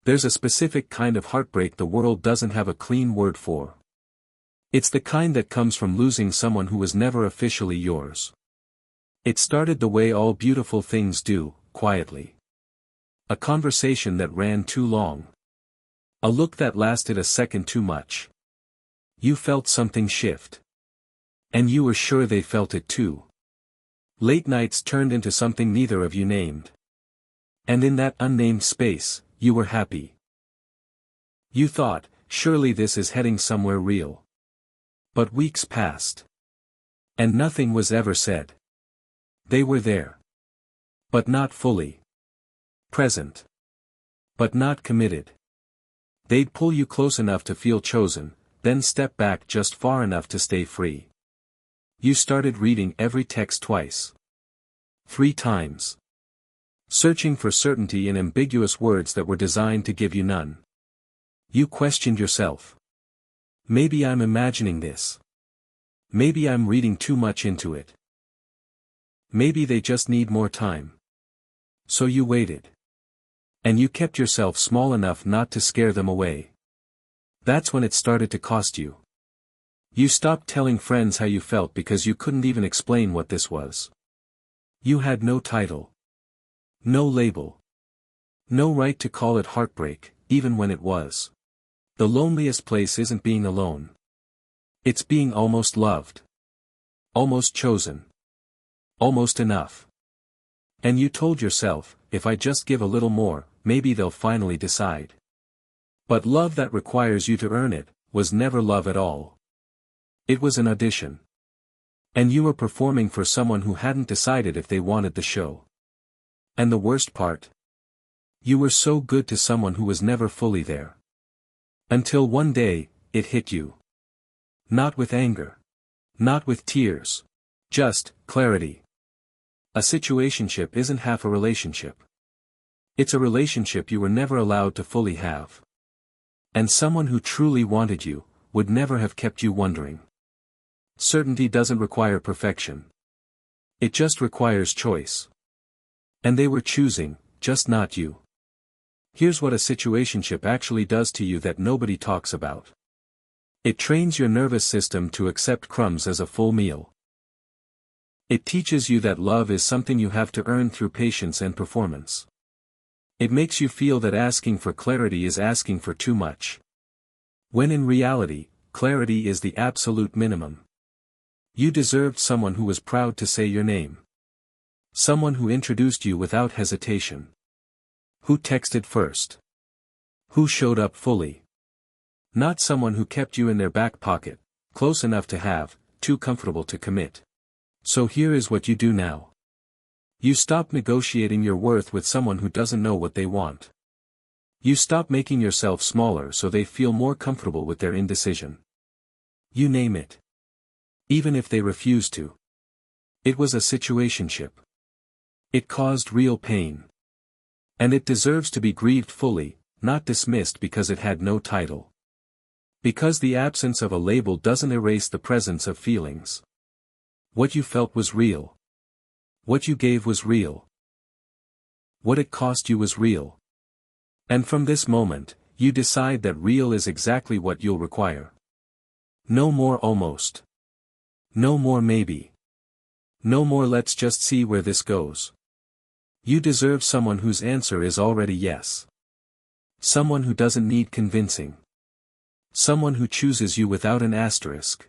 There's a specific kind of heartbreak the world doesn't have a clean word for. It's the kind that comes from losing someone who was never officially yours. It started the way all beautiful things do, quietly. A conversation that ran too long. A look that lasted a second too much. You felt something shift. And you were sure they felt it too. Late nights turned into something neither of you named. And in that unnamed space, you were happy. You thought, surely this is heading somewhere real. But weeks passed. And nothing was ever said. They were there. But not fully. Present. But not committed. They'd pull you close enough to feel chosen, then step back just far enough to stay free. You started reading every text twice. 3 times. Searching for certainty in ambiguous words that were designed to give you none. You questioned yourself. Maybe I'm imagining this. Maybe I'm reading too much into it. Maybe they just need more time. So you waited. And you kept yourself small enough not to scare them away. That's when it started to cost you. You stopped telling friends how you felt because you couldn't even explain what this was. You had no title. No label. No right to call it heartbreak, even when it was. The loneliest place isn't being alone. It's being almost loved. Almost chosen. Almost enough. And you told yourself, if I just give a little more, maybe they'll finally decide. But love that requires you to earn it, was never love at all. It was an audition. And you were performing for someone who hadn't decided if they wanted the show. And the worst part? You were so good to someone who was never fully there. Until one day, it hit you. Not with anger. Not with tears. Just clarity. A situationship isn't half a relationship. It's a relationship you were never allowed to fully have. And someone who truly wanted you, would never have kept you wondering. Certainty doesn't require perfection. It just requires choice. And they were choosing, just not you. Here's what a situationship actually does to you that nobody talks about. It trains your nervous system to accept crumbs as a full meal. It teaches you that love is something you have to earn through patience and performance. It makes you feel that asking for clarity is asking for too much. When in reality, clarity is the absolute minimum. You deserved someone who was proud to say your name. Someone who introduced you without hesitation. Who texted first. Who showed up fully. Not someone who kept you in their back pocket, close enough to have, too comfortable to commit. So here is what you do now. You stop negotiating your worth with someone who doesn't know what they want. You stop making yourself smaller so they feel more comfortable with their indecision. You name it. Even if they refuse to. It was a situationship. It caused real pain. And it deserves to be grieved fully, not dismissed because it had no title. Because the absence of a label doesn't erase the presence of feelings. What you felt was real. What you gave was real. What it cost you was real. And from this moment, you decide that real is exactly what you'll require. No more almost. No more maybe. No more let's just see where this goes. You deserve someone whose answer is already yes. Someone who doesn't need convincing. Someone who chooses you without an asterisk.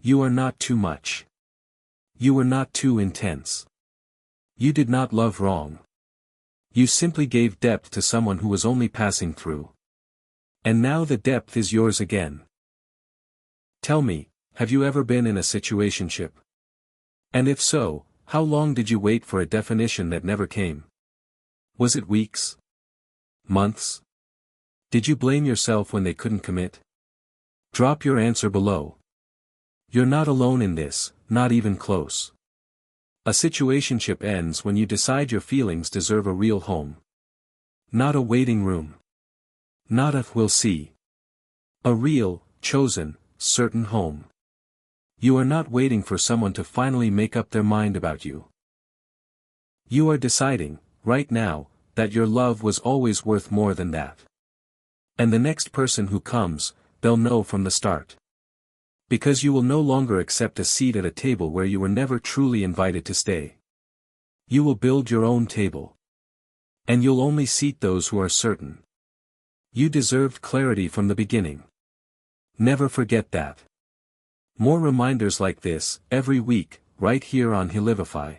You are not too much. You were not too intense. You did not love wrong. You simply gave depth to someone who was only passing through. And now the depth is yours again. Tell me, have you ever been in a situationship? And if so, how long did you wait for a definition that never came? Was it weeks? Months? Did you blame yourself when they couldn't commit? Drop your answer below. You're not alone in this, not even close. A situationship ends when you decide your feelings deserve a real home. Not a waiting room. Not a we'll see. A real, chosen, certain home. You are not waiting for someone to finally make up their mind about you. You are deciding, right now, that your love was always worth more than that. And the next person who comes, they'll know from the start. Because you will no longer accept a seat at a table where you were never truly invited to stay. You will build your own table. And you'll only seat those who are certain. You deserved clarity from the beginning. Never forget that. More reminders like this, every week, right here on Helivify.